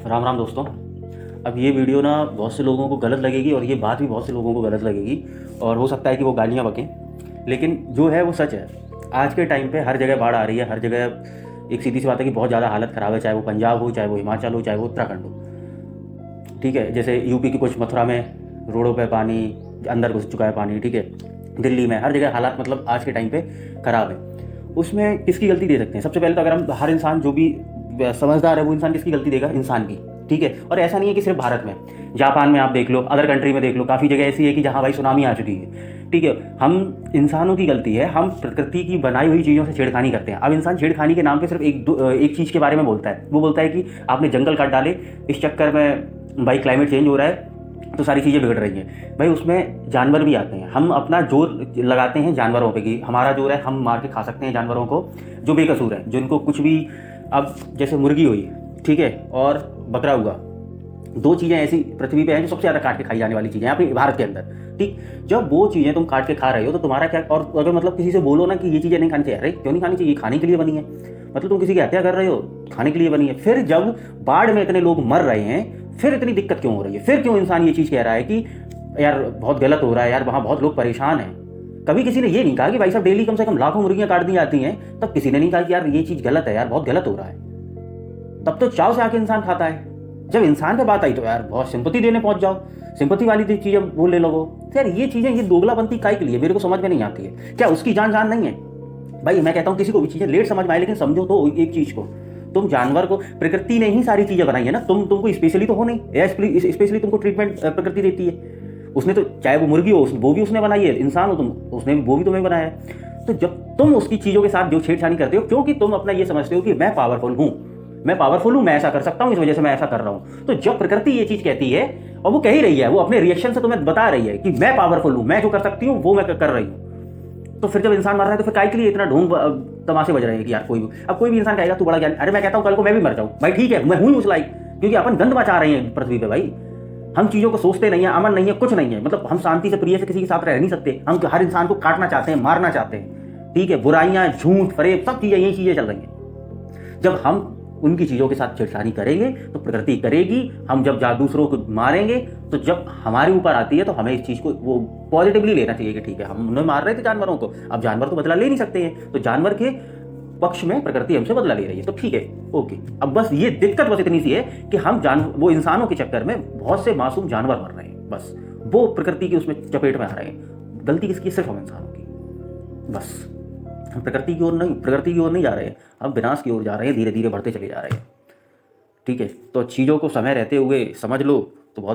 राम राम दोस्तों। अब ये वीडियो ना बहुत से लोगों को गलत लगेगी और ये बात भी बहुत से लोगों को गलत लगेगी और हो सकता है कि वो गालियाँ बकें, लेकिन जो है वो सच है। आज के टाइम पे हर जगह बाढ़ आ रही है, हर जगह एक सीधी सी बात है कि बहुत ज़्यादा हालत ख़राब है, चाहे वो पंजाब हो, चाहे वो हिमाचल हो, चाहे वो उत्तराखंड हो। ठीक है, जैसे यूपी की कुछ मथुरा में रोडों पे पानी अंदर घुस चुका है पानी। ठीक है, दिल्ली में हर जगह हालात मतलब आज के टाइम पे ख़राब है। उसमें किसकी गलती दे सकते हैं? सबसे पहले तो अगर हम हर इंसान जो भी समझदार है वो इंसान किसकी गलती देगा? इंसान की। ठीक है, और ऐसा नहीं है कि सिर्फ भारत में, जापान में आप देख लो, अदर कंट्री में देख लो, काफ़ी जगह ऐसी है कि जहाँ भाई सुनामी आ चुकी है। ठीक है, हम इंसानों की गलती है, हम प्रकृति की बनाई हुई चीज़ों से छेड़खानी करते हैं। अब इंसान छेड़खानी के नाम पे सिर्फ एक चीज़ के बारे में बोलता है, वो बोलता है कि आपने जंगल काट डाले, इस चक्कर में भाई क्लाइमेट चेंज हो रहा है तो सारी चीज़ें बिगड़ रही हैं। भाई उसमें जानवर भी आते हैं, हम अपना जोर लगाते हैं जानवरों पे कि हमारा जोर है, हम मार के खा सकते हैं जानवरों को जो बेकसूर है, जिनको कुछ भी। अब जैसे मुर्गी हुई, ठीक है, और बकरा हुआ, दो चीज़ें ऐसी पृथ्वी पे हैं जो सबसे ज़्यादा काट के खाई जाने वाली चीज़ें हैं अपने भारत के अंदर। ठीक, जब वो चीज़ें तुम काट के खा रहे हो तो तुम्हारा क्या? और अगर मतलब किसी से बोलो ना कि ये चीज़ें नहीं खानी चाहिए, अरे क्यों नहीं खानी चाहिए, खाने के लिए बनी है। मतलब तुम किसी की हत्या कर रहे हो, खाने के लिए बनी है। फिर जब बाढ़ में इतने लोग मर रहे हैं, फिर इतनी दिक्कत क्यों हो रही है? फिर क्यों इंसान ये चीज़ कह रहा है कि यार बहुत गलत हो रहा है, यार वहाँ बहुत लोग परेशान हैं? कभी किसी ने ये नहीं कहा कि भाई साहब डेली कम से कम लाखों मुर्गियां काट दी जाती हैं, तब किसी ने नहीं कहा कि यार ये चीज़ गलत है, यार बहुत गलत हो रहा है। तब तो चाव से आके इंसान खाता है। जब इंसान पे बात आई तो यार बहुत सिंपत्ति देने पहुंच जाओ, सिंपत्ति वाली चीज़ें बोलने लगो। तो यार ये चीज़ें, ये दोगलापंती काय के लिए मेरे को समझ में नहीं आती है। क्या उसकी जान नहीं है? भाई मैं कहता हूँ किसी को भी चीज़ें लेट समझ में आए, लेकिन समझो तो एक चीज़ को, तुम जानवर को, प्रकृति ने ही सारी चीज़ें बनाई है ना, तुमको स्पेशली तो हो नहीं, या स्पेशली तुमको ट्रीटमेंट प्रकृति देती है। उसने तो, चाहे वो मुर्गी हो वो भी उसने बनाई है, इंसान हो तुम, उसने वो भी तुम्हें बनाया है। तो जब तुम उसकी चीज़ों के साथ जो छेड़छाड़ी करते हो, क्योंकि तुम अपना ये समझते हो कि मैं पावरफुल हूँ, मैं ऐसा कर सकता हूँ, इस वजह से मैं ऐसा कर रहा हूँ। तो जब प्रकृति ये चीज़ कहती है, और वो कह ही रही है, वो अपने रिएक्शन से तुम्हें बता रही है कि मैं पावरफुल हूँ, मैं जो कर सकती हूँ वो मैं कर रही हूँ, तो फिर जब इंसान मर रहा है तो फिर काय के लिए इतना ढोंग तमाशे बज रहे हैं कि यार कोई भी इंसान कहेगा तू बड़ा ज्ञानी। अरे मैं कहता हूँ कल को मैं भी मर जाऊँ, भाई ठीक है, मैं हूँ उस लायक, क्योंकि अपन गंद मचा रहे हैं पृथ्वी पे। भाई हम चीज़ों को सोचते नहीं है, अमन नहीं है, कुछ नहीं है। मतलब हम शांति से प्रिय से किसी के साथ रह नहीं सकते, हम हर इंसान को काटना चाहते हैं, मारना चाहते हैं। ठीक है, बुराइयां, झूठ, फरेब, सब चीज़ें, यही चीज़ें चल रही हैं। जब हम उनकी चीज़ों के साथ छेड़छाड़ी करेंगे तो प्रकृति करेगी। हम जब दूसरों को मारेंगे तो जब हमारे ऊपर आती है तो हमें इस चीज़ को वो पॉजिटिवली लेना चाहिए कि ठीक है, हम उन्हें मार रहे थे जानवरों को, अब जानवर तो बदला ले नहीं सकते हैं, तो जानवर के पक्ष में प्रकृति हमसे बदला ले रही है, तो ठीक है, ओके। अब बस ये दिक्कत बस इतनी सी है कि हम वो इंसानों के चक्कर में बहुत से मासूम जानवर मर रहे हैं, बस वो प्रकृति की उसमें चपेट में आ रहे हैं। गलती किसकी? सिर्फ हम इंसानों की। बस हम प्रकृति की ओर नहीं जा रहे हैं, हम विनाश की ओर जा रहे हैं, धीरे धीरे बढ़ते चले जा रहे हैं। ठीक है, तो चीज़ों को समय रहते हुए समझ लो तो बहुत